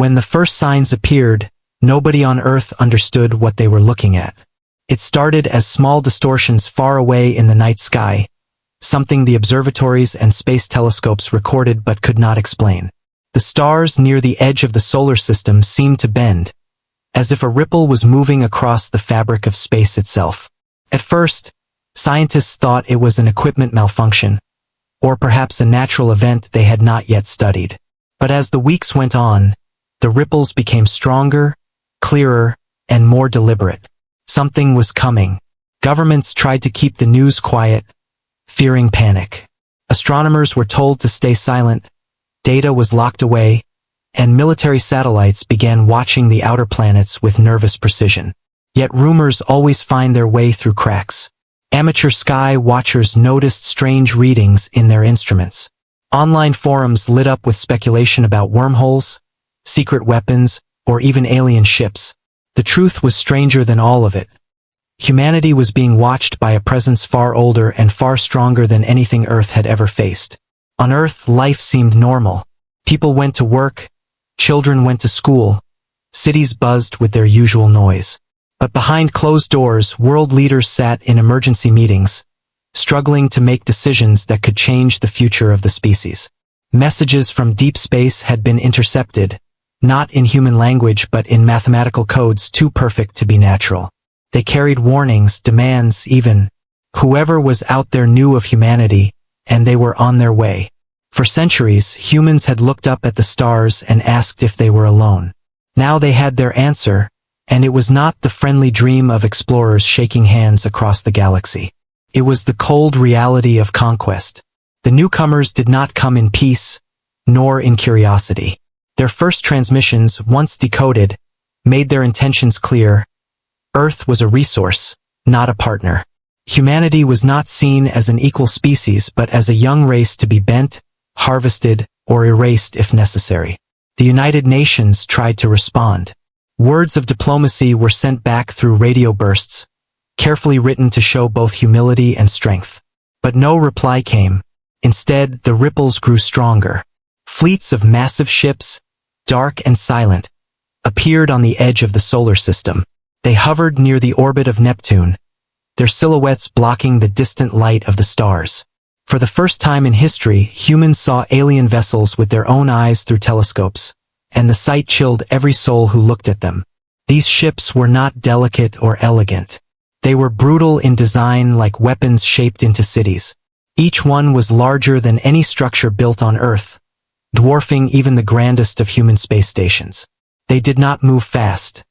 When the first signs appeared, nobody on Earth understood what they were looking at. It started as small distortions far away in the night sky, something the observatories and space telescopes recorded but could not explain. The stars near the edge of the solar system seemed to bend, as if a ripple was moving across the fabric of space itself. At first, scientists thought it was an equipment malfunction, or perhaps a natural event they had not yet studied. But as the weeks went on, the ripples became stronger, clearer, and more deliberate. Something was coming. Governments tried to keep the news quiet, fearing panic. Astronomers were told to stay silent, data was locked away, and military satellites began watching the outer planets with nervous precision. Yet rumors always find their way through cracks. Amateur sky watchers noticed strange readings in their instruments. Online forums lit up with speculation about wormholes, secret weapons, or even alien ships. The truth was stranger than all of it. Humanity was being watched by a presence far older and far stronger than anything Earth had ever faced. On Earth, life seemed normal. People went to work, children went to school, cities buzzed with their usual noise. But behind closed doors, world leaders sat in emergency meetings, struggling to make decisions that could change the future of the species. Messages from deep space had been intercepted, not in human language but in mathematical codes too perfect to be natural. They carried warnings, demands, even. Whoever was out there knew of humanity, and they were on their way. For centuries, humans had looked up at the stars and asked if they were alone. Now they had their answer, and it was not the friendly dream of explorers shaking hands across the galaxy. It was the cold reality of conquest. The newcomers did not come in peace, nor in curiosity. Their first transmissions, once decoded, made their intentions clear. Earth was a resource, not a partner. Humanity was not seen as an equal species but as a young race to be bent, harvested, or erased if necessary. The United Nations tried to respond. Words of diplomacy were sent back through radio bursts, carefully written to show both humility and strength. But no reply came. Instead, the ripples grew stronger. Fleets of massive ships, dark and silent, appeared on the edge of the solar system. They hovered near the orbit of Neptune, their silhouettes blocking the distant light of the stars. For the first time in history, humans saw alien vessels with their own eyes through telescopes, and the sight chilled every soul who looked at them. These ships were not delicate or elegant. They were brutal in design, like weapons shaped into cities. Each one was larger than any structure built on Earth, dwarfing even the grandest of human space stations. They did not move fast.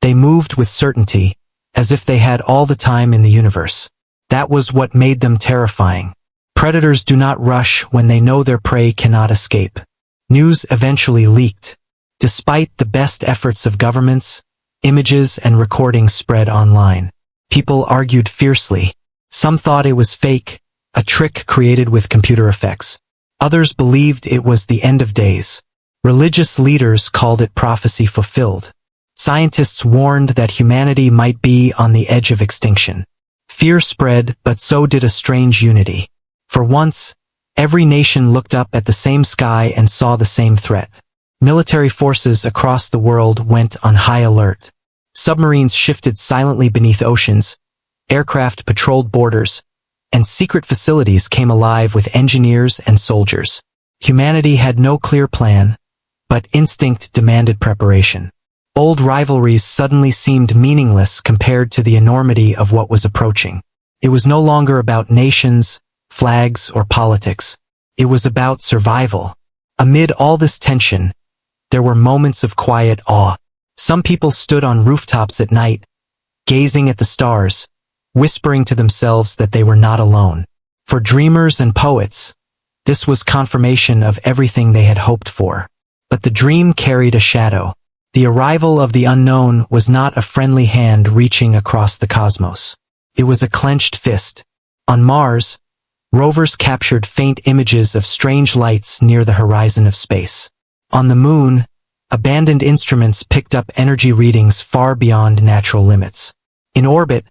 They moved with certainty, as if they had all the time in the universe. That was what made them terrifying. Predators do not rush when they know their prey cannot escape. News eventually leaked. Despite the best efforts of governments, images and recordings spread online. People argued fiercely. Some thought it was fake, a trick created with computer effects. Others believed it was the end of days. Religious leaders called it prophecy fulfilled. Scientists warned that humanity might be on the edge of extinction. Fear spread, but so did a strange unity. For once, every nation looked up at the same sky and saw the same threat. Military forces across the world went on high alert. Submarines shifted silently beneath oceans, aircraft patrolled borders, and secret facilities came alive with engineers and soldiers. Humanity had no clear plan, but instinct demanded preparation. Old rivalries suddenly seemed meaningless compared to the enormity of what was approaching. It was no longer about nations, flags, or politics. It was about survival. Amid all this tension, there were moments of quiet awe. Some people stood on rooftops at night, gazing at the stars, whispering to themselves that they were not alone. For dreamers and poets, this was confirmation of everything they had hoped for. But the dream carried a shadow. The arrival of the unknown was not a friendly hand reaching across the cosmos. It was a clenched fist. On Mars, rovers captured faint images of strange lights near the horizon of space. On the Moon, abandoned instruments picked up energy readings far beyond natural limits. In orbit,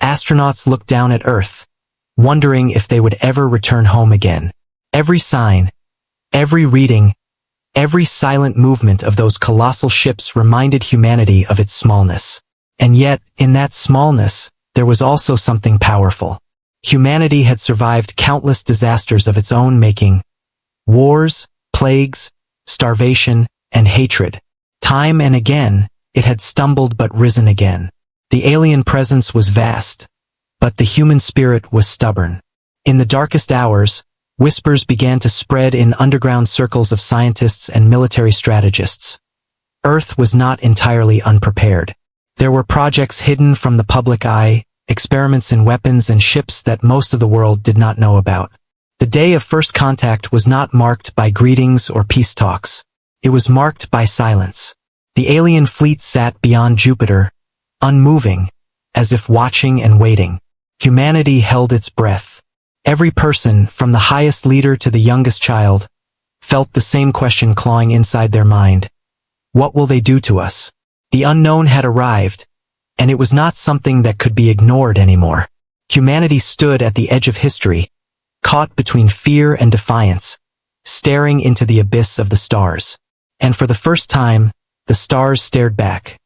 astronauts looked down at Earth, wondering if they would ever return home again. Every sign, every reading, Every silent movement of those colossal ships reminded humanity of its smallness. And yet, in that smallness, there was also something powerful. Humanity had survived countless disasters of its own making. Wars, plagues, starvation, and hatred. Time and again, it had stumbled but risen again. The alien presence was vast, but the human spirit was stubborn. In the darkest hours, whispers began to spread in underground circles of scientists and military strategists. Earth was not entirely unprepared. There were projects hidden from the public eye, experiments in weapons and ships that most of the world did not know about. The day of first contact was not marked by greetings or peace talks. It was marked by silence. The alien fleet sat beyond Jupiter, unmoving, as if watching and waiting. Humanity held its breath. Every person, from the highest leader to the youngest child, felt the same question clawing inside their mind. What will they do to us? The unknown had arrived, and it was not something that could be ignored anymore. Humanity stood at the edge of history, caught between fear and defiance, staring into the abyss of the stars. And for the first time, the stars stared back.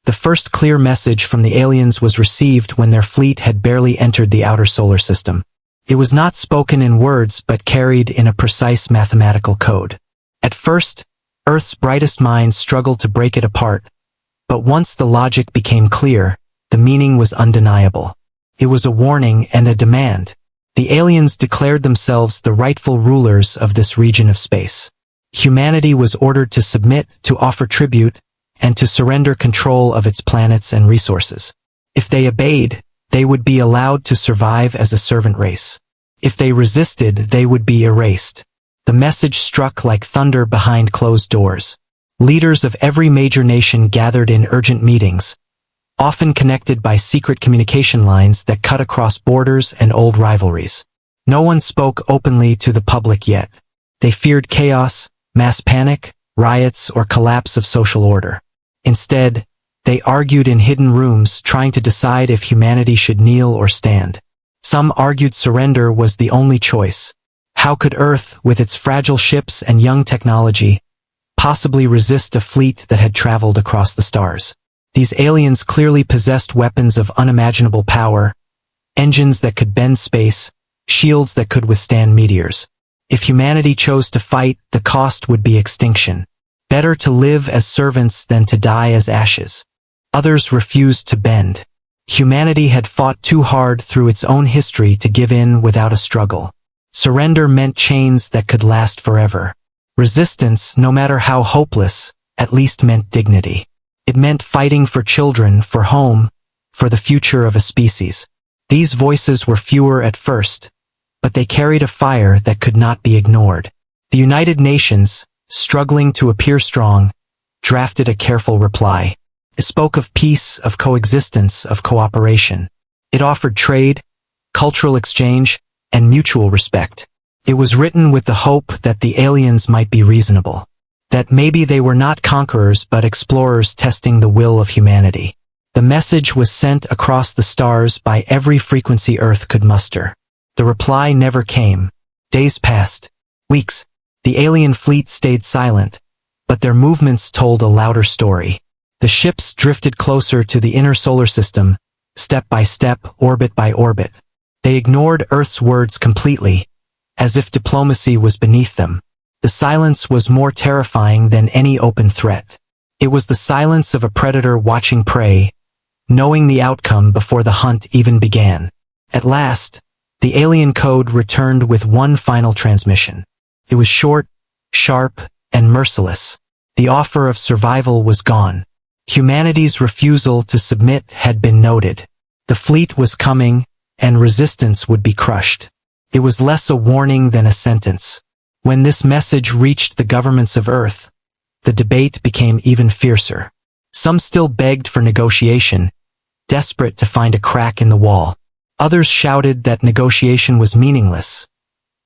The first clear message from the aliens was received when their fleet had barely entered the outer solar system. It was not spoken in words but carried in a precise mathematical code. At first, Earth's brightest minds struggled to break it apart, but once the logic became clear, the meaning was undeniable. It was a warning and a demand. The aliens declared themselves the rightful rulers of this region of space. Humanity was ordered to submit, to offer tribute, and to surrender control of its planets and resources. If they obeyed, they would be allowed to survive as a servant race. If they resisted, they would be erased. The message struck like thunder behind closed doors. Leaders of every major nation gathered in urgent meetings, often connected by secret communication lines that cut across borders and old rivalries. No one spoke openly to the public yet. They feared chaos, mass panic, riots, or collapse of social order. Instead, they argued in hidden rooms, trying to decide if humanity should kneel or stand. Some argued surrender was the only choice. How could Earth, with its fragile ships and young technology, possibly resist a fleet that had traveled across the stars? These aliens clearly possessed weapons of unimaginable power, engines that could bend space, shields that could withstand meteors. If humanity chose to fight, the cost would be extinction. Better to live as servants than to die as ashes. Others refused to bend. Humanity had fought too hard through its own history to give in without a struggle. Surrender meant chains that could last forever. Resistance, no matter how hopeless, at least meant dignity. It meant fighting for children, for home, for the future of a species. These voices were fewer at first, but they carried a fire that could not be ignored. The United Nations, struggling to appear strong, drafted a careful reply. It spoke of peace, of coexistence, of cooperation. It offered trade, cultural exchange, and mutual respect. It was written with the hope that the aliens might be reasonable. That maybe they were not conquerors but explorers testing the will of humanity. The message was sent across the stars by every frequency Earth could muster. The reply never came. Days passed. Weeks. The alien fleet stayed silent, but their movements told a louder story. The ships drifted closer to the inner solar system, step by step, orbit by orbit. They ignored Earth's words completely, as if diplomacy was beneath them. The silence was more terrifying than any open threat. It was the silence of a predator watching prey, knowing the outcome before the hunt even began. At last, the alien code returned with one final transmission. It was short, sharp, and merciless. The offer of survival was gone. Humanity's refusal to submit had been noted. The fleet was coming, and resistance would be crushed. It was less a warning than a sentence. When this message reached the governments of Earth, the debate became even fiercer. Some still begged for negotiation, desperate to find a crack in the wall. Others shouted that negotiation was meaningless.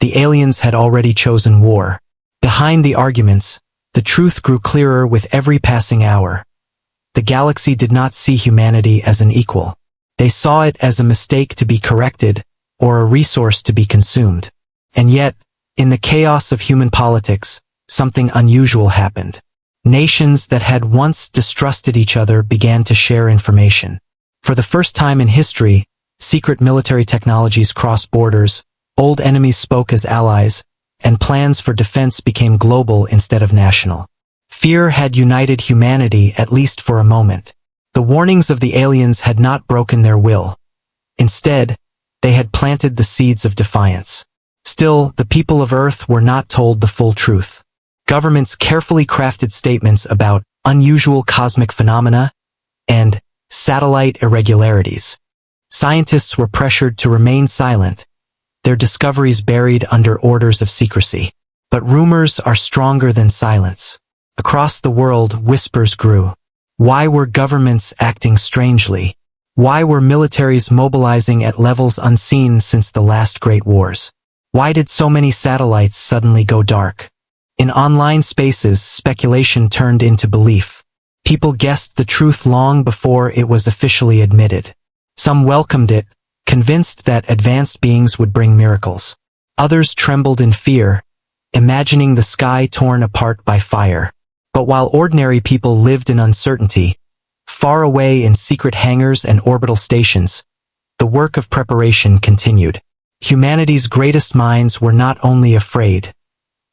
The aliens had already chosen war. Behind the arguments, the truth grew clearer with every passing hour. The galaxy did not see humanity as an equal. They saw it as a mistake to be corrected, or a resource to be consumed. And yet, in the chaos of human politics, something unusual happened. Nations that had once distrusted each other began to share information. For the first time in history, secret military technologies crossed borders, old enemies spoke as allies, and plans for defense became global instead of national. Fear had united humanity, at least for a moment. The warnings of the aliens had not broken their will. Instead, they had planted the seeds of defiance. Still, the people of Earth were not told the full truth. Governments carefully crafted statements about unusual cosmic phenomena and satellite irregularities. Scientists were pressured to remain silent, their discoveries buried under orders of secrecy. But rumors are stronger than silence. Across the world, whispers grew. Why were governments acting strangely? Why were militaries mobilizing at levels unseen since the last great wars? Why did so many satellites suddenly go dark? In online spaces, speculation turned into belief. People guessed the truth long before it was officially admitted. Some welcomed it, convinced that advanced beings would bring miracles. Others trembled in fear, imagining the sky torn apart by fire. But while ordinary people lived in uncertainty, far away in secret hangars and orbital stations, the work of preparation continued. Humanity's greatest minds were not only afraid,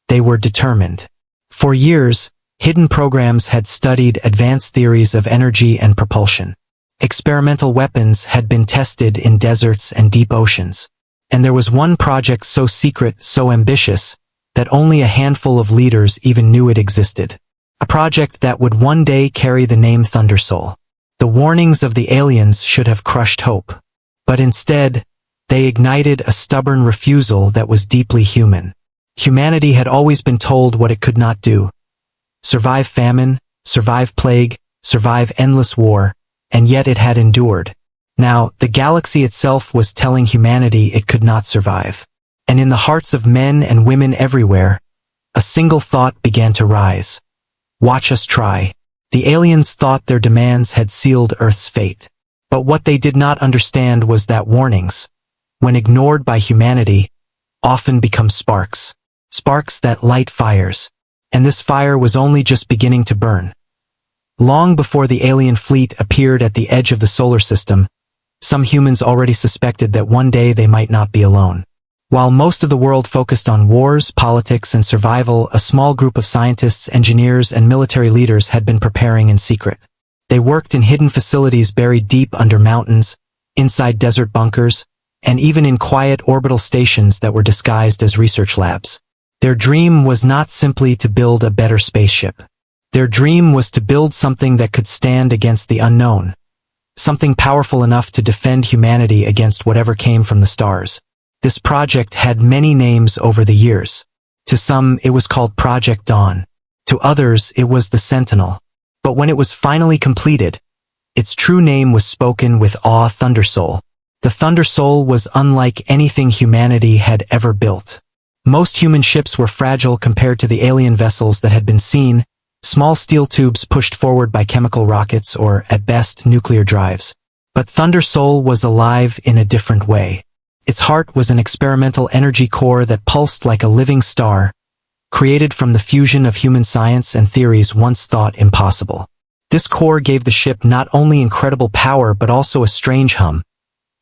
they were determined. For years, hidden programs had studied advanced theories of energy and propulsion. Experimental weapons had been tested in deserts and deep oceans. And there was one project so secret, so ambitious, that only a handful of leaders even knew it existed. A project that would one day carry the name Thundersoul. The warnings of the aliens should have crushed hope. But instead, they ignited a stubborn refusal that was deeply human. Humanity had always been told what it could not do. Survive famine, survive plague, survive endless war, and yet it had endured. Now, the galaxy itself was telling humanity it could not survive. And in the hearts of men and women everywhere, a single thought began to rise. Watch us try. The aliens thought their demands had sealed Earth's fate. But what they did not understand was that warnings, when ignored by humanity, often become sparks. Sparks that light fires. And this fire was only just beginning to burn. Long before the alien fleet appeared at the edge of the solar system, some humans already suspected that one day they might not be alone. While most of the world focused on wars, politics, and survival, a small group of scientists, engineers, and military leaders had been preparing in secret. They worked in hidden facilities buried deep under mountains, inside desert bunkers, and even in quiet orbital stations that were disguised as research labs. Their dream was not simply to build a better spaceship. Their dream was to build something that could stand against the unknown. Something powerful enough to defend humanity against whatever came from the stars. This project had many names over the years. To some, it was called Project Dawn. To others, it was the Sentinel. But when it was finally completed, its true name was spoken with awe: Thundersoul. The Thundersoul was unlike anything humanity had ever built. Most human ships were fragile compared to the alien vessels that had been seen, small steel tubes pushed forward by chemical rockets or, at best, nuclear drives. But Thundersoul was alive in a different way. Its heart was an experimental energy core that pulsed like a living star, created from the fusion of human science and theories once thought impossible. This core gave the ship not only incredible power but also a strange hum,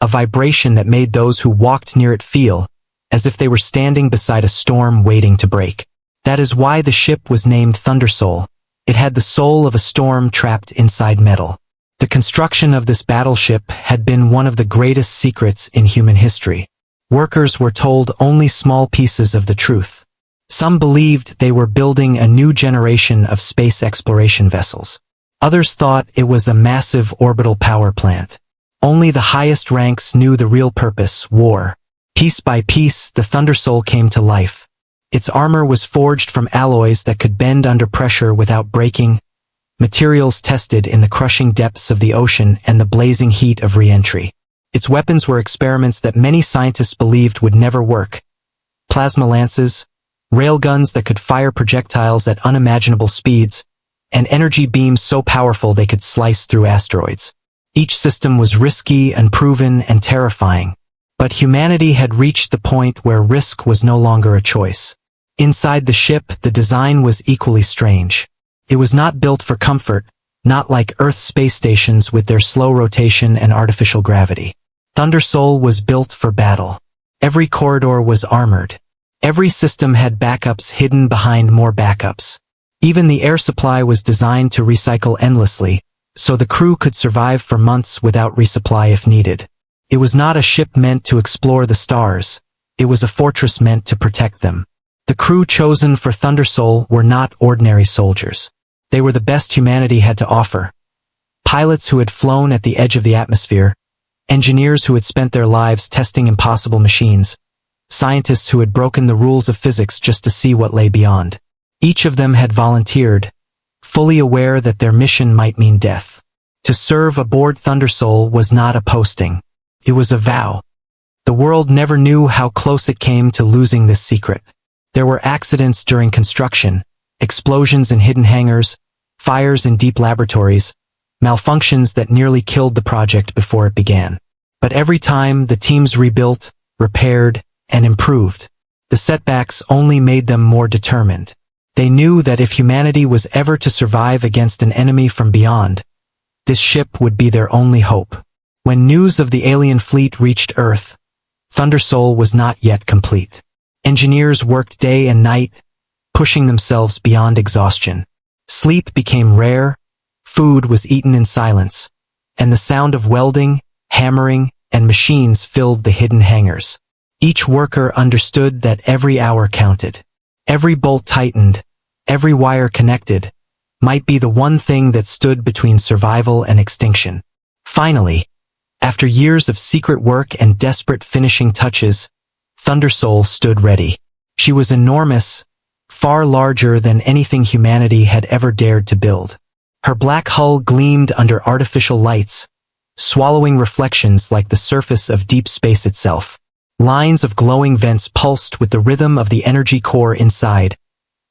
a vibration that made those who walked near it feel as if they were standing beside a storm waiting to break. That is why the ship was named Thundersoul. It had the soul of a storm trapped inside metal. The construction of this battleship had been one of the greatest secrets in human history. Workers were told only small pieces of the truth. Some believed they were building a new generation of space exploration vessels. Others thought it was a massive orbital power plant. Only the highest ranks knew the real purpose: war. Piece by piece, the Thundersoul came to life. Its armor was forged from alloys that could bend under pressure without breaking, materials tested in the crushing depths of the ocean and the blazing heat of re-entry. Its weapons were experiments that many scientists believed would never work. Plasma lances, railguns that could fire projectiles at unimaginable speeds, and energy beams so powerful they could slice through asteroids. Each system was risky, unproven, and terrifying. But humanity had reached the point where risk was no longer a choice. Inside the ship, the design was equally strange. It was not built for comfort, not like Earth space stations with their slow rotation and artificial gravity. Thundersoul was built for battle. Every corridor was armored. Every system had backups hidden behind more backups. Even the air supply was designed to recycle endlessly, so the crew could survive for months without resupply if needed. It was not a ship meant to explore the stars. It was a fortress meant to protect them. The crew chosen for Thundersoul were not ordinary soldiers. They were the best humanity had to offer. Pilots who had flown at the edge of the atmosphere, engineers who had spent their lives testing impossible machines, scientists who had broken the rules of physics just to see what lay beyond. Each of them had volunteered, fully aware that their mission might mean death. To serve aboard Thundersoul was not a posting. It was a vow. The world never knew how close it came to losing this secret. There were accidents during construction, explosions in hidden hangars, fires in deep laboratories, malfunctions that nearly killed the project before it began. But every time the teams rebuilt, repaired, and improved, the setbacks only made them more determined. They knew that if humanity was ever to survive against an enemy from beyond, this ship would be their only hope. When news of the alien fleet reached Earth, Thundersoul was not yet complete. Engineers worked day and night, pushing themselves beyond exhaustion. Sleep became rare, food was eaten in silence, and the sound of welding, hammering, and machines filled the hidden hangars. Each worker understood that every hour counted. Every bolt tightened, every wire connected, might be the one thing that stood between survival and extinction. Finally, after years of secret work and desperate finishing touches, Thundersoul stood ready. She was enormous, far larger than anything humanity had ever dared to build. Her black hull gleamed under artificial lights, swallowing reflections like the surface of deep space itself. Lines of glowing vents pulsed with the rhythm of the energy core inside,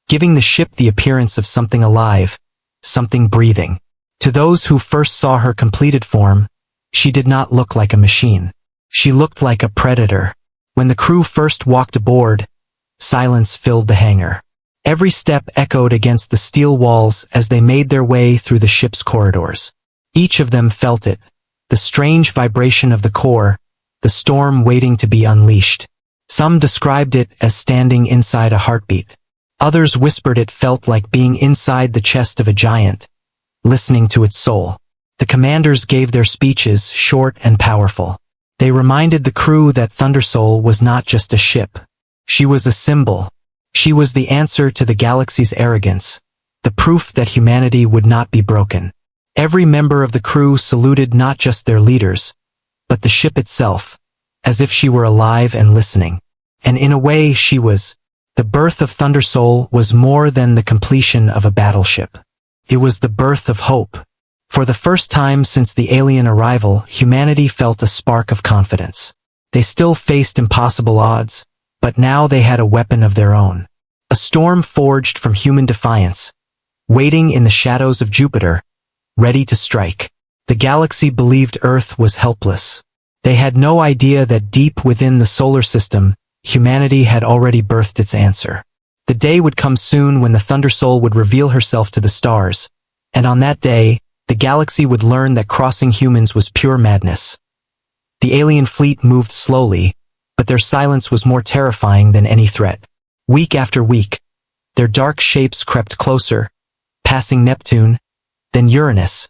giving the ship the appearance of something alive, something breathing. To those who first saw her completed form, she did not look like a machine. She looked like a predator. When the crew first walked aboard, silence filled the hangar. Every step echoed against the steel walls as they made their way through the ship's corridors. Each of them felt it, the strange vibration of the core, the storm waiting to be unleashed. Some described it as standing inside a heartbeat. Others whispered it felt like being inside the chest of a giant, listening to its soul. The commanders gave their speeches, short and powerful. They reminded the crew that Thundersoul was not just a ship. She was a symbol. She was the answer to the galaxy's arrogance, the proof that humanity would not be broken. Every member of the crew saluted not just their leaders, but the ship itself, as if she were alive and listening. And in a way she was. The birth of Thundersoul was more than the completion of a battleship. It was the birth of hope. For the first time since the alien arrival, humanity felt a spark of confidence. They still faced impossible odds, but now they had a weapon of their own. A storm forged from human defiance, waiting in the shadows of Jupiter, ready to strike. The galaxy believed Earth was helpless. They had no idea that deep within the solar system, humanity had already birthed its answer. The day would come soon when the Thundersoul would reveal herself to the stars, and on that day, the galaxy would learn that crossing humans was pure madness. The alien fleet moved slowly, but their silence was more terrifying than any threat. Week after week, their dark shapes crept closer, passing Neptune, then Uranus,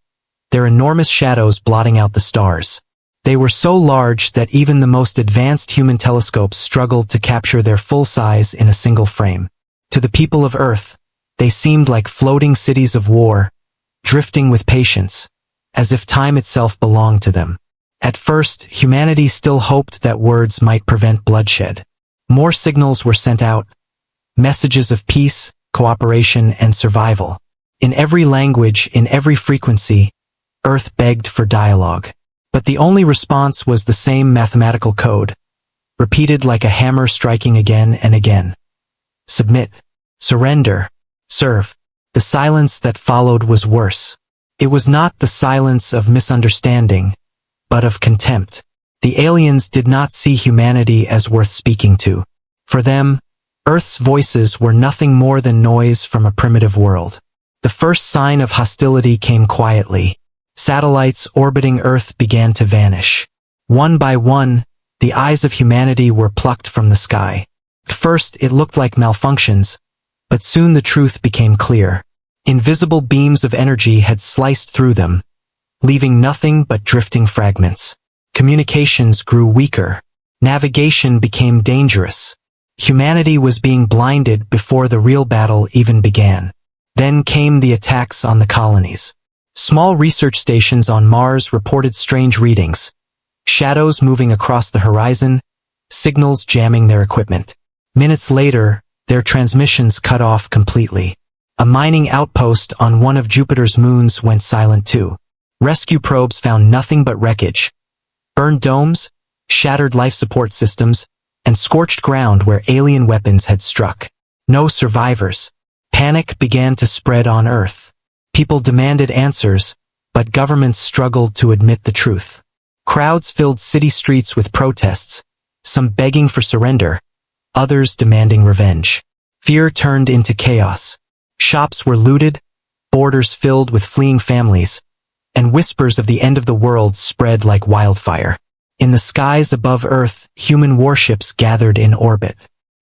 their enormous shadows blotting out the stars. They were so large that even the most advanced human telescopes struggled to capture their full size in a single frame. To the people of Earth, they seemed like floating cities of war, drifting with patience, as if time itself belonged to them. At first, humanity still hoped that words might prevent bloodshed. More signals were sent out, messages of peace, cooperation, and survival. In every language, in every frequency, Earth begged for dialogue. But the only response was the same mathematical code, repeated like a hammer striking again and again. Submit, surrender, serve. The silence that followed was worse. It was not the silence of misunderstanding, but of contempt. The aliens did not see humanity as worth speaking to. For them, Earth's voices were nothing more than noise from a primitive world. The first sign of hostility came quietly. Satellites orbiting Earth began to vanish. One by one, the eyes of humanity were plucked from the sky. At first, it looked like malfunctions, but soon the truth became clear. Invisible beams of energy had sliced through them, leaving nothing but drifting fragments. Communications grew weaker. Navigation became dangerous. Humanity was being blinded before the real battle even began. Then came the attacks on the colonies. Small research stations on Mars reported strange readings. Shadows moving across the horizon, signals jamming their equipment. Minutes later, their transmissions cut off completely. A mining outpost on one of Jupiter's moons went silent too. Rescue probes found nothing but wreckage. Burned domes, shattered life support systems, and scorched ground where alien weapons had struck. No survivors. Panic began to spread on Earth. People demanded answers, but governments struggled to admit the truth. Crowds filled city streets with protests, some begging for surrender, others demanding revenge. Fear turned into chaos. Shops were looted, borders filled with fleeing families, and whispers of the end of the world spread like wildfire. In the skies above Earth, human warships gathered in orbit.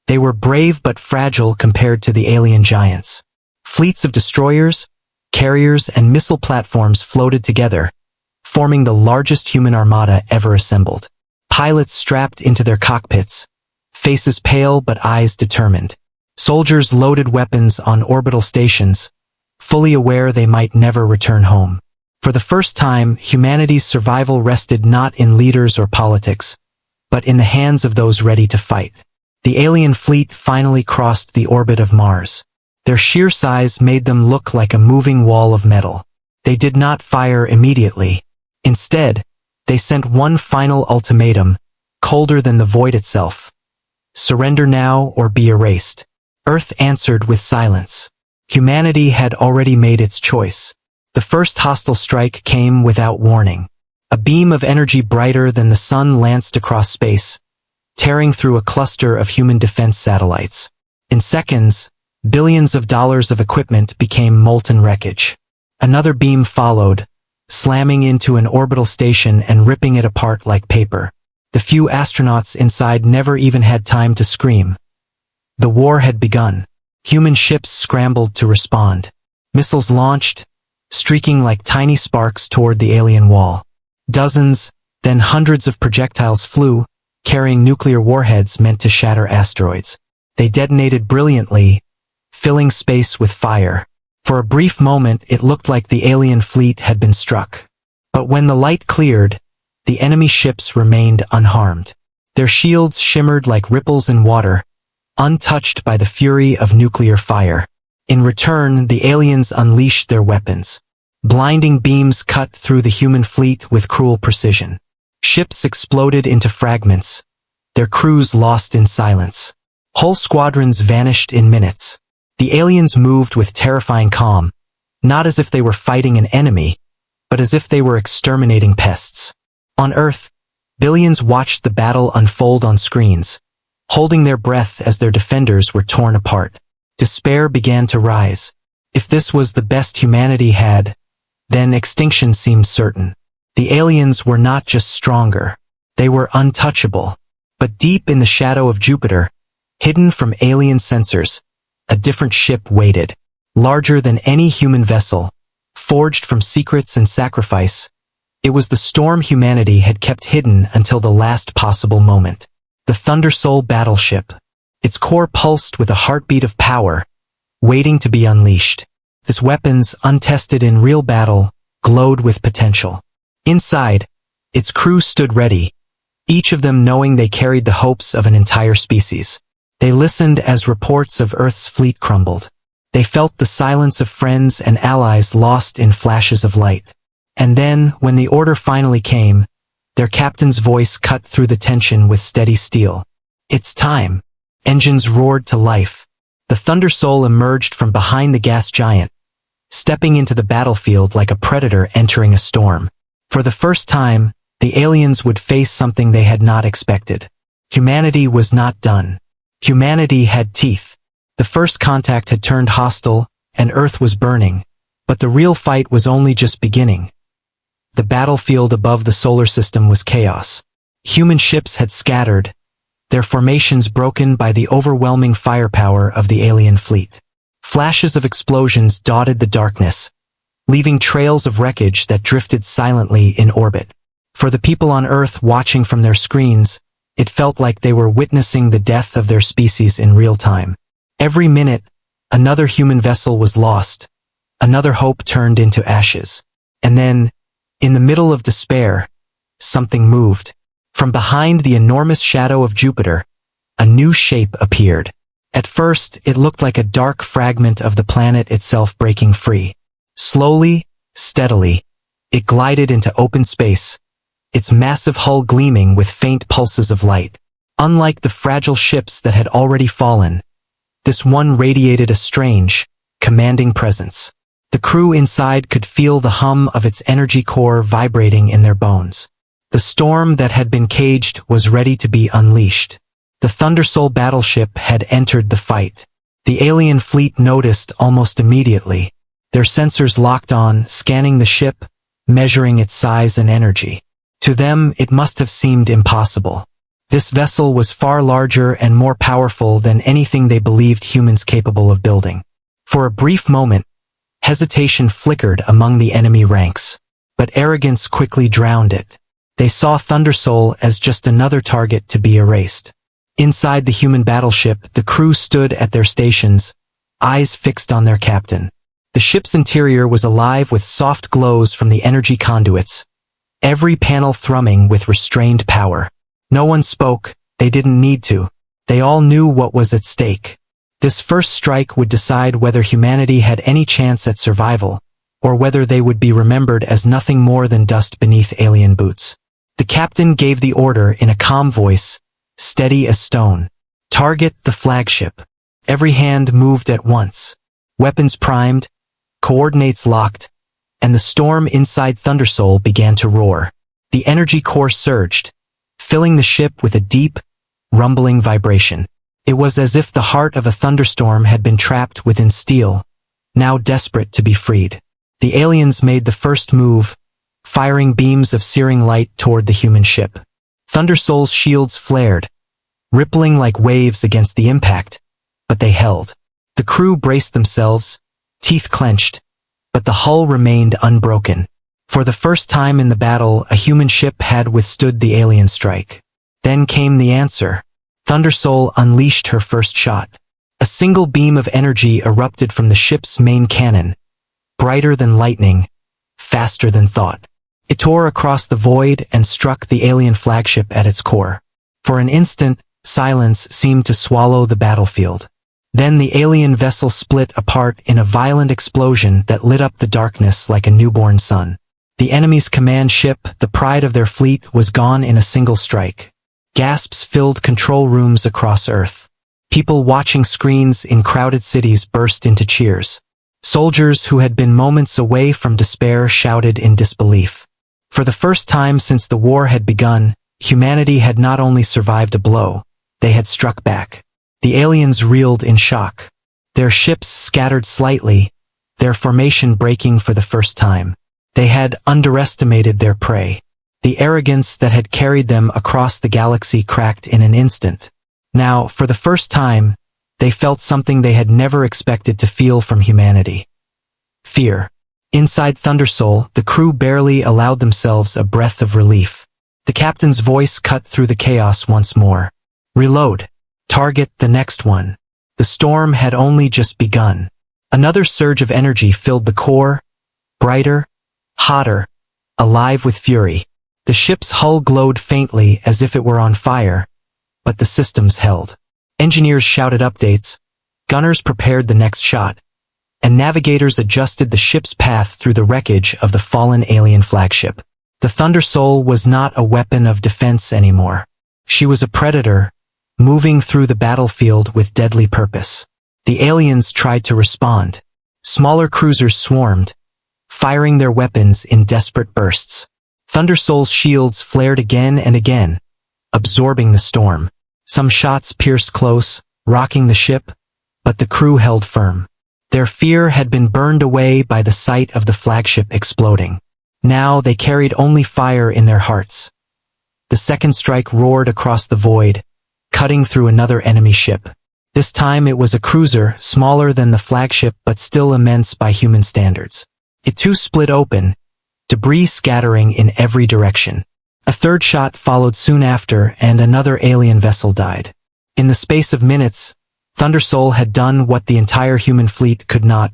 They were brave but fragile compared to the alien giants. Fleets of destroyers, carriers, and missile platforms floated together, forming the largest human armada ever assembled. Pilots strapped into their cockpits, faces pale but eyes determined. Soldiers loaded weapons on orbital stations, fully aware they might never return home. For the first time, humanity's survival rested not in leaders or politics, but in the hands of those ready to fight. The alien fleet finally crossed the orbit of Mars. Their sheer size made them look like a moving wall of metal. They did not fire immediately. Instead, they sent one final ultimatum, colder than the void itself. Surrender now or be erased. Earth answered with silence. Humanity had already made its choice. The first hostile strike came without warning. A beam of energy brighter than the sun lanced across space, tearing through a cluster of human defense satellites. In seconds, billions of dollars of equipment became molten wreckage. Another beam followed, slamming into an orbital station and ripping it apart like paper. The few astronauts inside never even had time to scream. The war had begun. Human ships scrambled to respond. Missiles launched, streaking like tiny sparks toward the alien wall. Dozens, then hundreds of projectiles flew, carrying nuclear warheads meant to shatter asteroids. They detonated brilliantly, filling space with fire. For a brief moment, it looked like the alien fleet had been struck. But when the light cleared, the enemy ships remained unharmed. Their shields shimmered like ripples in water, untouched by the fury of nuclear fire. In return, the aliens unleashed their weapons. Blinding beams cut through the human fleet with cruel precision. Ships exploded into fragments, their crews lost in silence. Whole squadrons vanished in minutes. The aliens moved with terrifying calm, not as if they were fighting an enemy, but as if they were exterminating pests. On Earth, billions watched the battle unfold on screens, holding their breath as their defenders were torn apart. Despair began to rise. If this was the best humanity had, then extinction seemed certain. The aliens were not just stronger, they were untouchable. But deep in the shadow of Jupiter, hidden from alien sensors, a different ship waited. Larger than any human vessel, forged from secrets and sacrifice, it was the storm humanity had kept hidden until the last possible moment. The Thundersoul Battleship. Its core pulsed with a heartbeat of power, waiting to be unleashed. Its weapons, untested in real battle, glowed with potential. Inside, its crew stood ready, each of them knowing they carried the hopes of an entire species. They listened as reports of Earth's fleet crumbled. They felt the silence of friends and allies lost in flashes of light. And then, when the order finally came, their captain's voice cut through the tension with steady steel. It's time. Engines roared to life. The Thundersoul emerged from behind the gas giant, stepping into the battlefield like a predator entering a storm. For the first time, the aliens would face something they had not expected. Humanity was not done. Humanity had teeth. The first contact had turned hostile, and Earth was burning. But the real fight was only just beginning. The battlefield above the solar system was chaos. Human ships had scattered, their formations broken by the overwhelming firepower of the alien fleet. Flashes of explosions dotted the darkness, leaving trails of wreckage that drifted silently in orbit. For the people on Earth watching from their screens, it felt like they were witnessing the death of their species in real time. Every minute, another human vessel was lost, another hope turned into ashes. And then, in the middle of despair, something moved. From behind the enormous shadow of Jupiter, a new shape appeared. At first, it looked like a dark fragment of the planet itself breaking free. Slowly, steadily, it glided into open space, its massive hull gleaming with faint pulses of light. Unlike the fragile ships that had already fallen, this one radiated a strange, commanding presence. The crew inside could feel the hum of its energy core vibrating in their bones. The storm that had been caged was ready to be unleashed. The Thundersoul battleship had entered the fight. The alien fleet noticed almost immediately. Their sensors locked on, scanning the ship, measuring its size and energy. To them, it must have seemed impossible. This vessel was far larger and more powerful than anything they believed humans capable of building. For a brief moment, hesitation flickered among the enemy ranks, but arrogance quickly drowned it. They saw Thundersoul as just another target to be erased. Inside the human battleship, the crew stood at their stations, eyes fixed on their captain. The ship's interior was alive with soft glows from the energy conduits, every panel thrumming with restrained power. No one spoke, they didn't need to. They all knew what was at stake. This first strike would decide whether humanity had any chance at survival, or whether they would be remembered as nothing more than dust beneath alien boots. The captain gave the order in a calm voice, steady as stone. Target the flagship. Every hand moved at once. Weapons primed, coordinates locked, and the storm inside Thundersoul began to roar. The energy core surged, filling the ship with a deep, rumbling vibration. It was as if the heart of a thunderstorm had been trapped within steel, now desperate to be freed. The aliens made the first move, firing beams of searing light toward the human ship. Thundersoul's shields flared, rippling like waves against the impact, but they held. The crew braced themselves, teeth clenched, but the hull remained unbroken. For the first time in the battle, a human ship had withstood the alien strike. Then came the answer. Thundersoul unleashed her first shot. A single beam of energy erupted from the ship's main cannon, brighter than lightning, faster than thought. It tore across the void and struck the alien flagship at its core. For an instant, silence seemed to swallow the battlefield. Then the alien vessel split apart in a violent explosion that lit up the darkness like a newborn sun. The enemy's command ship, the pride of their fleet, was gone in a single strike. Gasps filled control rooms across Earth. People watching screens in crowded cities burst into cheers. Soldiers who had been moments away from despair shouted in disbelief. For the first time since the war had begun, humanity had not only survived a blow, they had struck back. The aliens reeled in shock. Their ships scattered slightly, their formation breaking for the first time. They had underestimated their prey. The arrogance that had carried them across the galaxy cracked in an instant. Now, for the first time, they felt something they had never expected to feel from humanity. Fear. Inside Thundersoul, the crew barely allowed themselves a breath of relief. The captain's voice cut through the chaos once more. Reload. Target the next one. The storm had only just begun. Another surge of energy filled the core, brighter, hotter, alive with fury. The ship's hull glowed faintly as if it were on fire, but the systems held. Engineers shouted updates, gunners prepared the next shot, and navigators adjusted the ship's path through the wreckage of the fallen alien flagship. The Thundersoul was not a weapon of defense anymore. She was a predator, moving through the battlefield with deadly purpose. The aliens tried to respond. Smaller cruisers swarmed, firing their weapons in desperate bursts. Thundersoul's shields flared again and again, absorbing the storm. Some shots pierced close, rocking the ship, but the crew held firm. Their fear had been burned away by the sight of the flagship exploding. Now they carried only fire in their hearts. The second strike roared across the void, cutting through another enemy ship. This time it was a cruiser, smaller than the flagship but still immense by human standards. It too split open, debris scattering in every direction. A third shot followed soon after, and another alien vessel died. In the space of minutes, Thundersoul had done what the entire human fleet could not: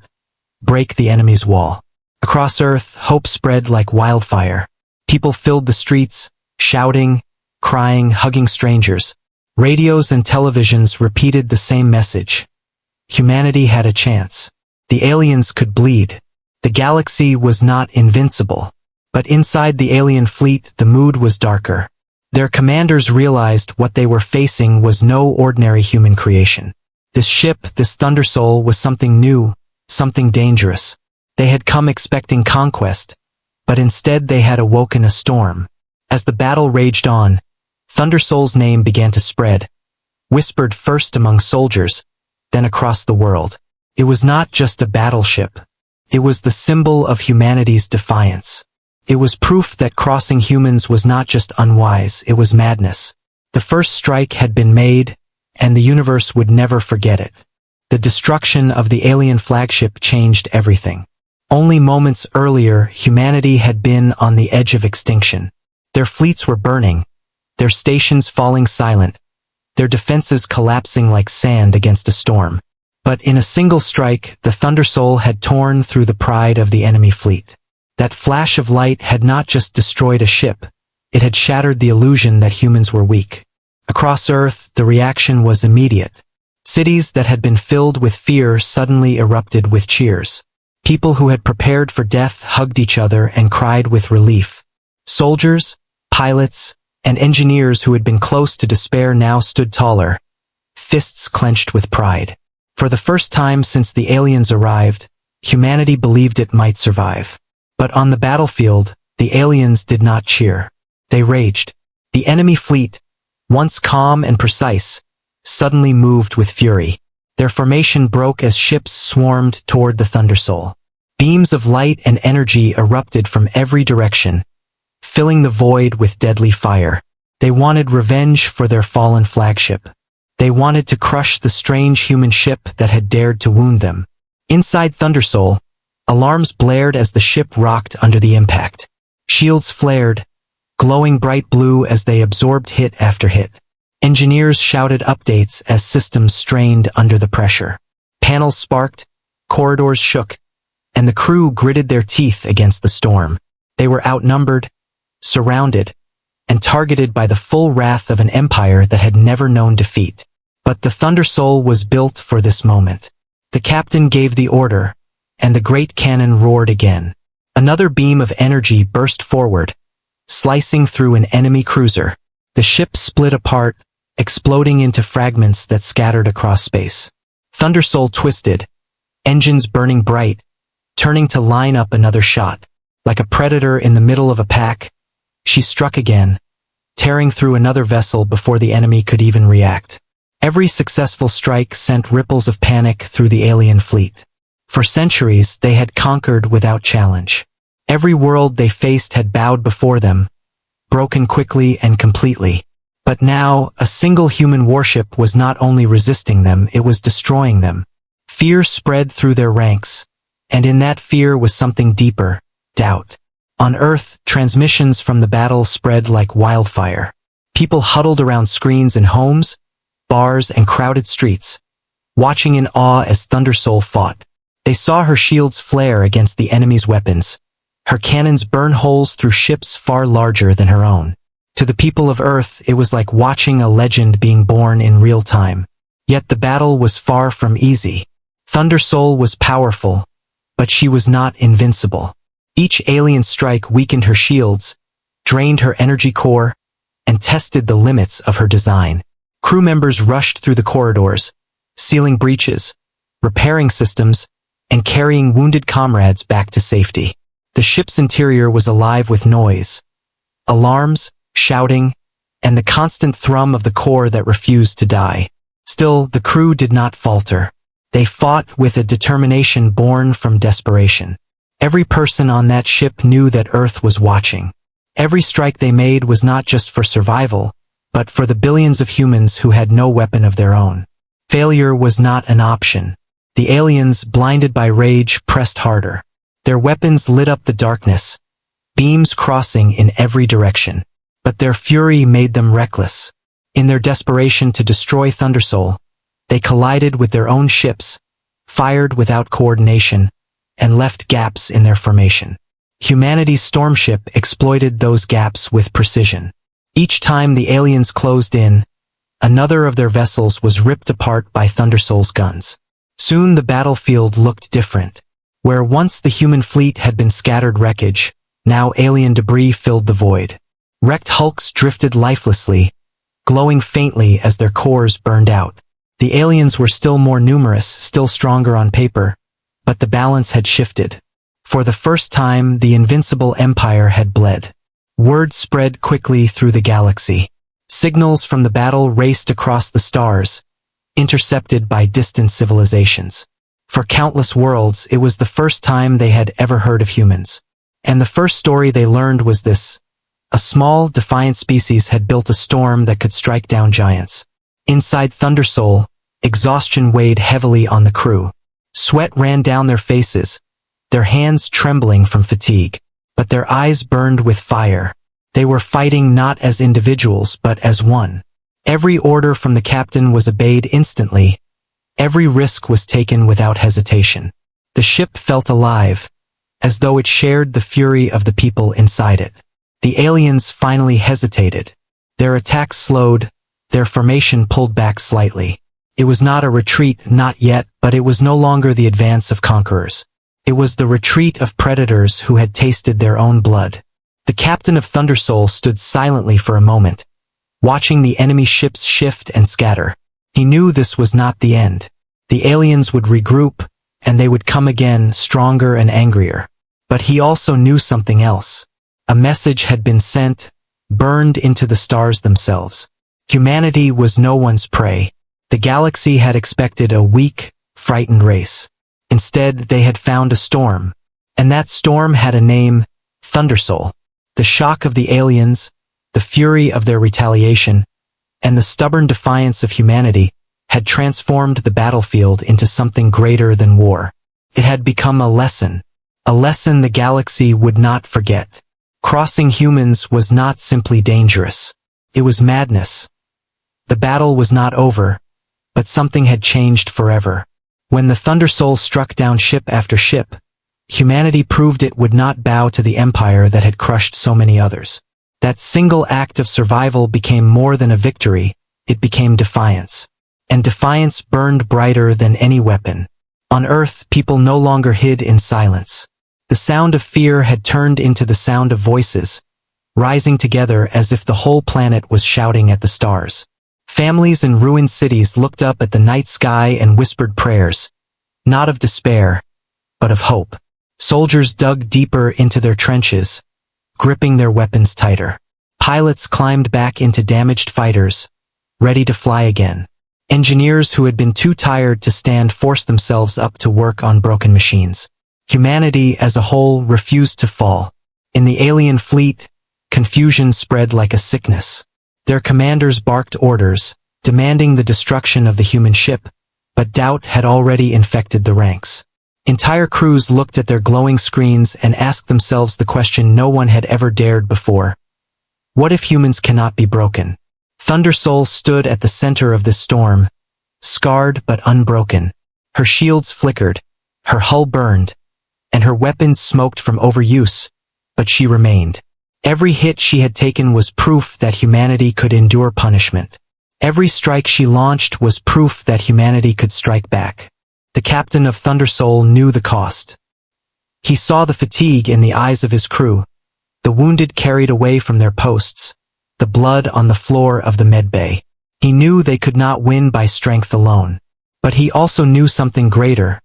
break the enemy's wall. Across Earth, hope spread like wildfire. People filled the streets, shouting, crying, hugging strangers. Radios and televisions repeated the same message. Humanity had a chance. The aliens could bleed. The galaxy was not invincible. But inside the alien fleet, the mood was darker. Their commanders realized what they were facing was no ordinary human creation. This ship, this Thundersoul, was something new, something dangerous. They had come expecting conquest, but instead they had awoken a storm. As the battle raged on, Thundersoul's name began to spread, whispered first among soldiers, then across the world. It was not just a battleship. It was the symbol of humanity's defiance. It was proof that crossing humans was not just unwise, it was madness. The first strike had been made, and the universe would never forget it. The destruction of the alien flagship changed everything. Only moments earlier, humanity had been on the edge of extinction. Their fleets were burning, their stations falling silent, their defenses collapsing like sand against a storm. But in a single strike, the Thundersoul had torn through the pride of the enemy fleet. That flash of light had not just destroyed a ship, it had shattered the illusion that humans were weak. Across Earth, the reaction was immediate. Cities that had been filled with fear suddenly erupted with cheers. People who had prepared for death hugged each other and cried with relief. Soldiers, pilots, and engineers who had been close to despair now stood taller, fists clenched with pride. For the first time since the aliens arrived, humanity believed it might survive. But on the battlefield, the aliens did not cheer. They raged. The enemy fleet, once calm and precise, suddenly moved with fury. Their formation broke as ships swarmed toward the Thundersoul. Beams of light and energy erupted from every direction, filling the void with deadly fire. They wanted revenge for their fallen flagship. They wanted to crush the strange human ship that had dared to wound them. Inside Thundersoul, alarms blared as the ship rocked under the impact. Shields flared, glowing bright blue as they absorbed hit after hit. Engineers shouted updates as systems strained under the pressure. Panels sparked, corridors shook, and the crew gritted their teeth against the storm. They were outnumbered, surrounded, and targeted by the full wrath of an empire that had never known defeat. But the Thundersoul was built for this moment. The captain gave the order, and the great cannon roared again. Another beam of energy burst forward, slicing through an enemy cruiser. The ship split apart, exploding into fragments that scattered across space. Thundersoul twisted, engines burning bright, turning to line up another shot. Like a predator in the middle of a pack, she struck again, tearing through another vessel before the enemy could even react. Every successful strike sent ripples of panic through the alien fleet. For centuries, they had conquered without challenge. Every world they faced had bowed before them, broken quickly and completely. But now, a single human warship was not only resisting them, it was destroying them. Fear spread through their ranks, and in that fear was something deeper: doubt. On Earth, transmissions from the battle spread like wildfire. People huddled around screens in homes, bars, and crowded streets, watching in awe as Thundersoul fought. They saw her shields flare against the enemy's weapons, her cannons burn holes through ships far larger than her own. To the people of Earth, it was like watching a legend being born in real time. Yet the battle was far from easy. Thundersoul was powerful, but she was not invincible. Each alien strike weakened her shields, drained her energy core, and tested the limits of her design. Crew members rushed through the corridors, sealing breaches, repairing systems, and carrying wounded comrades back to safety. The ship's interior was alive with noise, alarms, shouting, and the constant thrum of the core that refused to die. Still, the crew did not falter. They fought with a determination born from desperation. Every person on that ship knew that Earth was watching. Every strike they made was not just for survival, but for the billions of humans who had no weapon of their own. Failure was not an option. The aliens, blinded by rage, pressed harder. Their weapons lit up the darkness, beams crossing in every direction. But their fury made them reckless. In their desperation to destroy Thundersoul, they collided with their own ships, fired without coordination, and left gaps in their formation. Humanity's stormship exploited those gaps with precision. Each time the aliens closed in, another of their vessels was ripped apart by Thundersoul's guns. Soon the battlefield looked different. Where once the human fleet had been scattered wreckage, now alien debris filled the void. Wrecked hulks drifted lifelessly, glowing faintly as their cores burned out. The aliens were still more numerous, still stronger on paper, but the balance had shifted. For the first time, the invincible empire had bled. Word spread quickly through the galaxy. Signals from the battle raced across the stars, intercepted by distant civilizations. For countless worlds, it was the first time they had ever heard of humans. And the first story they learned was this. A small, defiant species had built a storm that could strike down giants. Inside Thundersoul, exhaustion weighed heavily on the crew. Sweat ran down their faces, their hands trembling from fatigue. But their eyes burned with fire. They were fighting not as individuals, but as one. Every order from the captain was obeyed instantly. Every risk was taken without hesitation. The ship felt alive, as though it shared the fury of the people inside it. The aliens finally hesitated. Their attack slowed, their formation pulled back slightly. It was not a retreat, not yet, but it was no longer the advance of conquerors. It was the retreat of predators who had tasted their own blood. The captain of Thundersoul stood silently for a moment, watching the enemy ships shift and scatter. He knew this was not the end. The aliens would regroup, and they would come again, stronger and angrier. But he also knew something else. A message had been sent, burned into the stars themselves. Humanity was no one's prey. The galaxy had expected a weak, frightened race. Instead, they had found a storm. And that storm had a name, Thundersoul. The shock of the aliens, the fury of their retaliation, and the stubborn defiance of humanity had transformed the battlefield into something greater than war. It had become a lesson the galaxy would not forget. Crossing humans was not simply dangerous. It was madness. The battle was not over, but something had changed forever. When the Thundersoul struck down ship after ship, humanity proved it would not bow to the empire that had crushed so many others. That single act of survival became more than a victory, it became defiance. And defiance burned brighter than any weapon. On Earth, people no longer hid in silence. The sound of fear had turned into the sound of voices, rising together as if the whole planet was shouting at the stars. Families in ruined cities looked up at the night sky and whispered prayers, not of despair, but of hope. Soldiers dug deeper into their trenches, gripping their weapons tighter. Pilots climbed back into damaged fighters, ready to fly again. Engineers who had been too tired to stand forced themselves up to work on broken machines. Humanity as a whole refused to fall. In the alien fleet, confusion spread like a sickness. Their commanders barked orders, demanding the destruction of the human ship, but doubt had already infected the ranks. Entire crews looked at their glowing screens and asked themselves the question no one had ever dared before. What if humans cannot be broken? Thundersoul stood at the center of this storm, scarred but unbroken. Her shields flickered, her hull burned, and her weapons smoked from overuse, but she remained. Every hit she had taken was proof that humanity could endure punishment. Every strike she launched was proof that humanity could strike back. The captain of Thundersoul knew the cost. He saw the fatigue in the eyes of his crew, the wounded carried away from their posts, the blood on the floor of the medbay. He knew they could not win by strength alone. But he also knew something greater.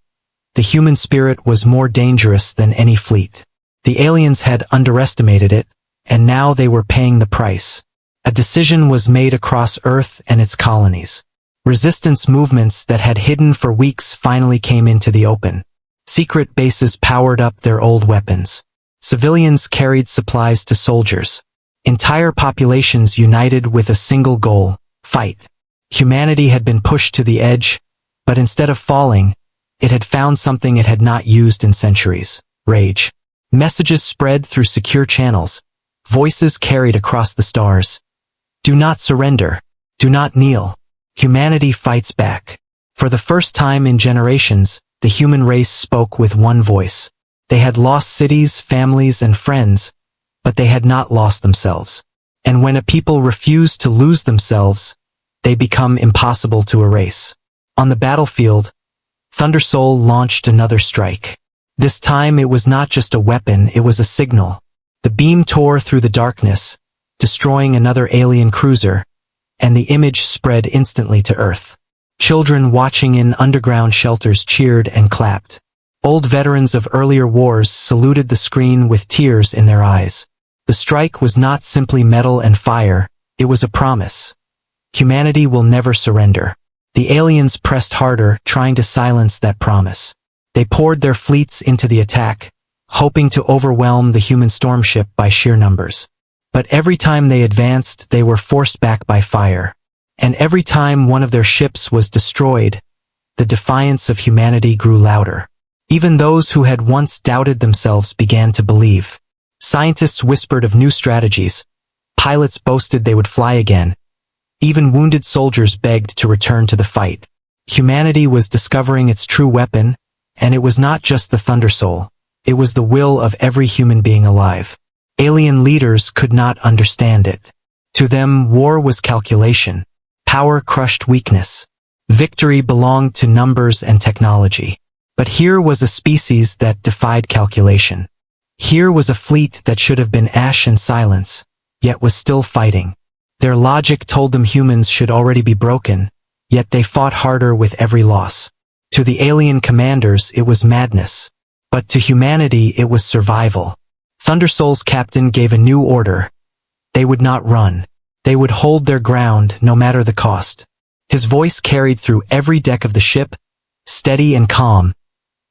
The human spirit was more dangerous than any fleet. The aliens had underestimated it, and now they were paying the price. A decision was made across Earth and its colonies. Resistance movements that had hidden for weeks finally came into the open. Secret bases powered up their old weapons. Civilians carried supplies to soldiers. Entire populations united with a single goal: fight. Humanity had been pushed to the edge, but instead of falling, it had found something it had not used in centuries: rage. Messages spread through secure channels. Voices carried across the stars. Do not surrender. Do not kneel. Humanity fights back. For the first time in generations, the human race spoke with one voice. They had lost cities, families, and friends, but they had not lost themselves. And when a people refuse to lose themselves, they become impossible to erase. On the battlefield, Thundersoul launched another strike. This time it was not just a weapon, it was a signal. The beam tore through the darkness, destroying another alien cruiser, and the image spread instantly to Earth. Children watching in underground shelters cheered and clapped. Old veterans of earlier wars saluted the screen with tears in their eyes. The strike was not simply metal and fire, it was a promise. Humanity will never surrender. The aliens pressed harder, trying to silence that promise. They poured their fleets into the attack, hoping to overwhelm the human storm ship by sheer numbers. But every time they advanced, they were forced back by fire. And every time one of their ships was destroyed, the defiance of humanity grew louder. Even those who had once doubted themselves began to believe. Scientists whispered of new strategies. Pilots boasted they would fly again. Even wounded soldiers begged to return to the fight. Humanity was discovering its true weapon, and it was not just the Thundersoul. It was the will of every human being alive. Alien leaders could not understand it. To them, war was calculation. Power crushed weakness. Victory belonged to numbers and technology. But here was a species that defied calculation. Here was a fleet that should have been ash and silence, yet was still fighting. Their logic told them humans should already be broken, yet they fought harder with every loss. To the alien commanders, it was madness. But to humanity, it was survival. Thundersoul's captain gave a new order. They would not run. They would hold their ground, no matter the cost. His voice carried through every deck of the ship, steady and calm,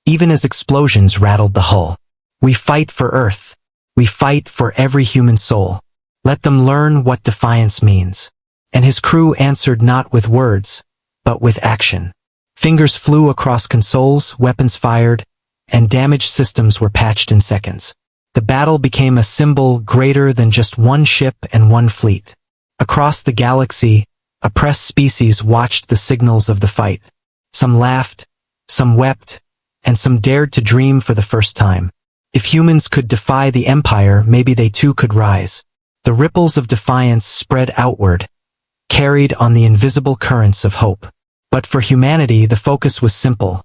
even as explosions rattled the hull. We fight for Earth. We fight for every human soul. Let them learn what defiance means. And his crew answered not with words, but with action. Fingers flew across consoles, weapons fired, and damaged systems were patched in seconds. The battle became a symbol greater than just one ship and one fleet. Across the galaxy, oppressed species watched the signals of the fight. Some laughed, some wept, and some dared to dream for the first time. If humans could defy the Empire, maybe they too could rise. The ripples of defiance spread outward, carried on the invisible currents of hope. But for humanity, the focus was simple: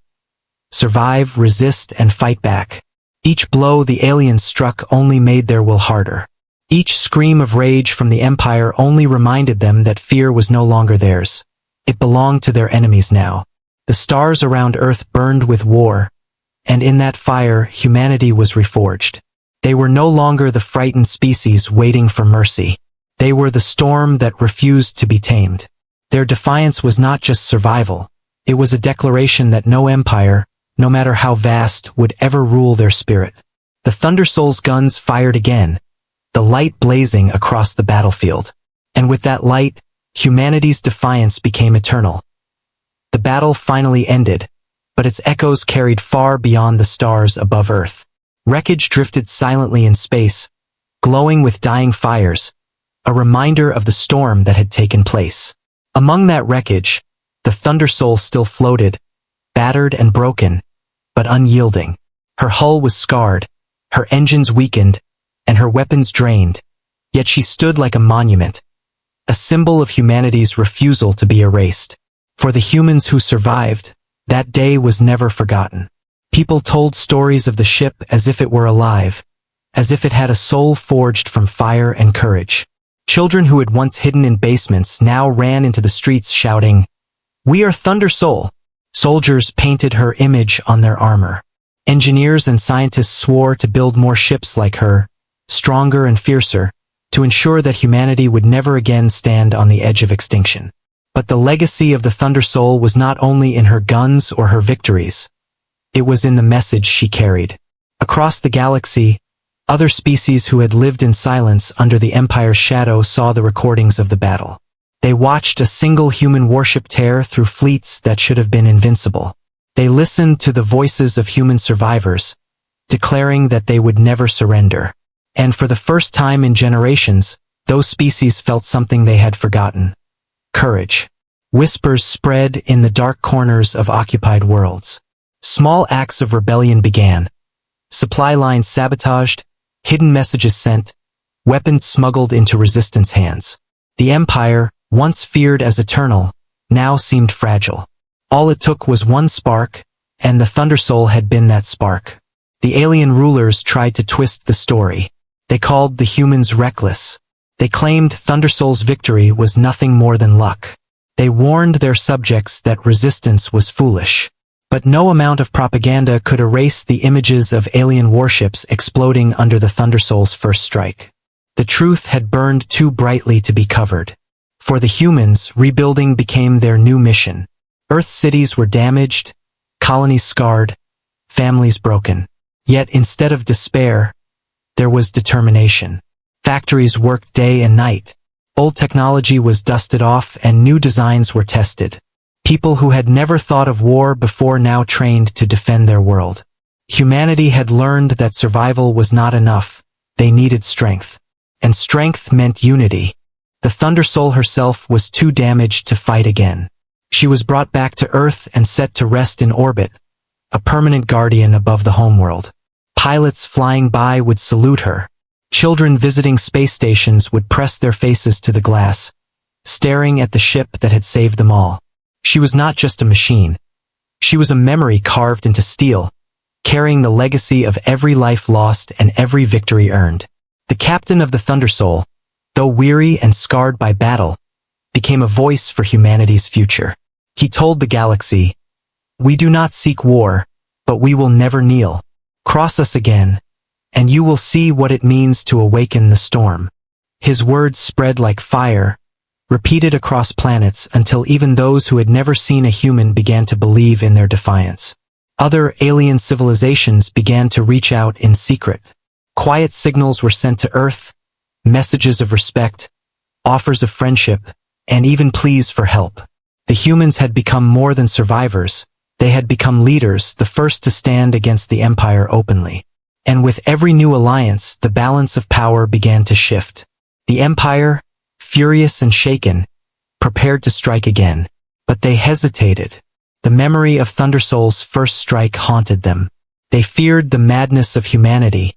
survive, resist, and fight back. Each blow the aliens struck only made their will harder. Each scream of rage from the Empire only reminded them that fear was no longer theirs. It belonged to their enemies now. The stars around Earth burned with war, and in that fire, humanity was reforged. They were no longer the frightened species waiting for mercy. They were the storm that refused to be tamed. Their defiance was not just survival. It was a declaration that no empire, no matter how vast, would ever rule their spirit. The Thundersoul's guns fired again, the light blazing across the battlefield. And with that light, humanity's defiance became eternal. The battle finally ended, but its echoes carried far beyond the stars above Earth. Wreckage drifted silently in space, glowing with dying fires, a reminder of the storm that had taken place. Among that wreckage, the Thundersoul still floated, battered and broken, but unyielding. Her hull was scarred, her engines weakened, and her weapons drained, yet she stood like a monument, a symbol of humanity's refusal to be erased. For the humans who survived, that day was never forgotten. People told stories of the ship as if it were alive, as if it had a soul forged from fire and courage. Children who had once hidden in basements now ran into the streets shouting, "We are Thundersoul!" Soldiers painted her image on their armor. Engineers and scientists swore to build more ships like her, stronger and fiercer, to ensure that humanity would never again stand on the edge of extinction. But the legacy of the Thunder Soul was not only in her guns or her victories. It was in the message she carried. Across the galaxy, other species who had lived in silence under the Empire's shadow saw the recordings of the battle. They watched a single human warship tear through fleets that should have been invincible. They listened to the voices of human survivors, declaring that they would never surrender. And for the first time in generations, those species felt something they had forgotten. Courage. Whispers spread in the dark corners of occupied worlds. Small acts of rebellion began. Supply lines sabotaged, hidden messages sent, weapons smuggled into resistance hands. The Empire, once feared as eternal, now seemed fragile. All it took was one spark, and the Thunder Soul had been that spark. The alien rulers tried to twist the story. They called the humans reckless. They claimed Thunder Soul's victory was nothing more than luck. They warned their subjects that resistance was foolish. But no amount of propaganda could erase the images of alien warships exploding under the Thunder Soul's first strike. The truth had burned too brightly to be covered. For the humans, rebuilding became their new mission. Earth's cities were damaged, colonies scarred, families broken. Yet instead of despair, there was determination. Factories worked day and night. Old technology was dusted off and new designs were tested. People who had never thought of war before now trained to defend their world. Humanity had learned that survival was not enough. They needed strength. And strength meant unity. The Thunder Soul herself was too damaged to fight again. She was brought back to Earth and set to rest in orbit, a permanent guardian above the homeworld. Pilots flying by would salute her. Children visiting space stations would press their faces to the glass, staring at the ship that had saved them all. She was not just a machine. She was a memory carved into steel, carrying the legacy of every life lost and every victory earned. The captain of the Thunder Soul, though weary and scarred by battle, became a voice for humanity's future. He told the galaxy, "We do not seek war, but we will never kneel. Cross us again, and you will see what it means to awaken the storm." His words spread like fire, repeated across planets until even those who had never seen a human began to believe in their defiance. Other alien civilizations began to reach out in secret. Quiet signals were sent to Earth, messages of respect, offers of friendship, and even pleas for help. The humans had become more than survivors. They had become leaders, the first to stand against the Empire openly. And with every new alliance, the balance of power began to shift. The Empire, furious and shaken, prepared to strike again. But they hesitated. The memory of Thunder Soul's first strike haunted them. They feared the madness of humanity,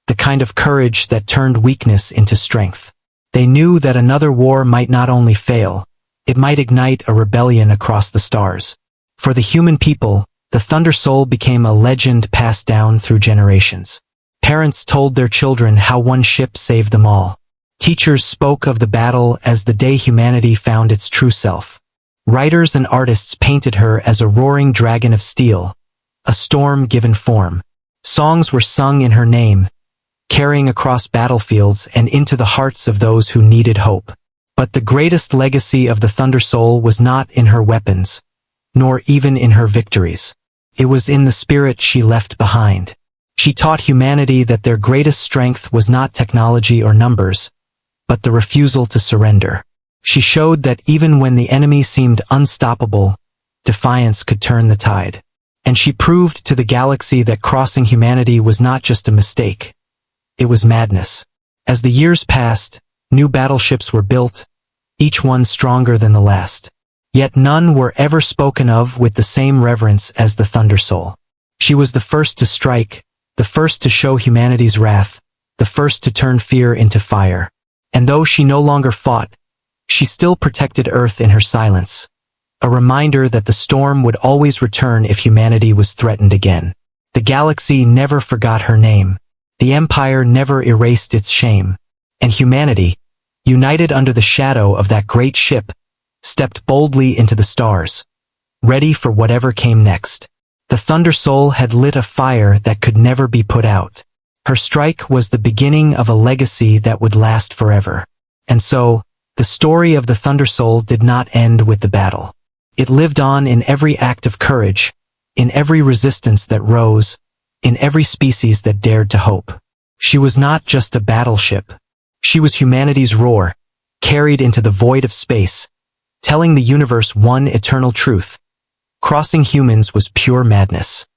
the kind of courage that turned weakness into strength. They knew that another war might not only fail, it might ignite a rebellion across the stars. For the human people, the Thunder Soul became a legend passed down through generations. Parents told their children how one ship saved them all. Teachers spoke of the battle as the day humanity found its true self. Writers and artists painted her as a roaring dragon of steel, a storm given form. Songs were sung in her name, carrying across battlefields and into the hearts of those who needed hope. But the greatest legacy of the Thunder Soul was not in her weapons, nor even in her victories. It was in the spirit she left behind. She taught humanity that their greatest strength was not technology or numbers, but the refusal to surrender. She showed that even when the enemy seemed unstoppable, defiance could turn the tide. And she proved to the galaxy that crossing humanity was not just a mistake. It was madness. As the years passed, new battleships were built, each one stronger than the last. Yet none were ever spoken of with the same reverence as the Thunder Soul. She was the first to strike, the first to show humanity's wrath, the first to turn fear into fire. And though she no longer fought, she still protected Earth in her silence, a reminder that the storm would always return if humanity was threatened again. The galaxy never forgot her name. The Empire never erased its shame. And humanity, united under the shadow of that great ship, stepped boldly into the stars, ready for whatever came next. The Thunder Soul had lit a fire that could never be put out. Her strike was the beginning of a legacy that would last forever. And so, The story of the Thunder Soul did not end with the battle. It lived on in every act of courage, in every resistance that rose, in every species that dared to hope. She was not just a battleship. She was humanity's roar, carried into the void of space, telling the universe one eternal truth. Crossing humans was pure madness.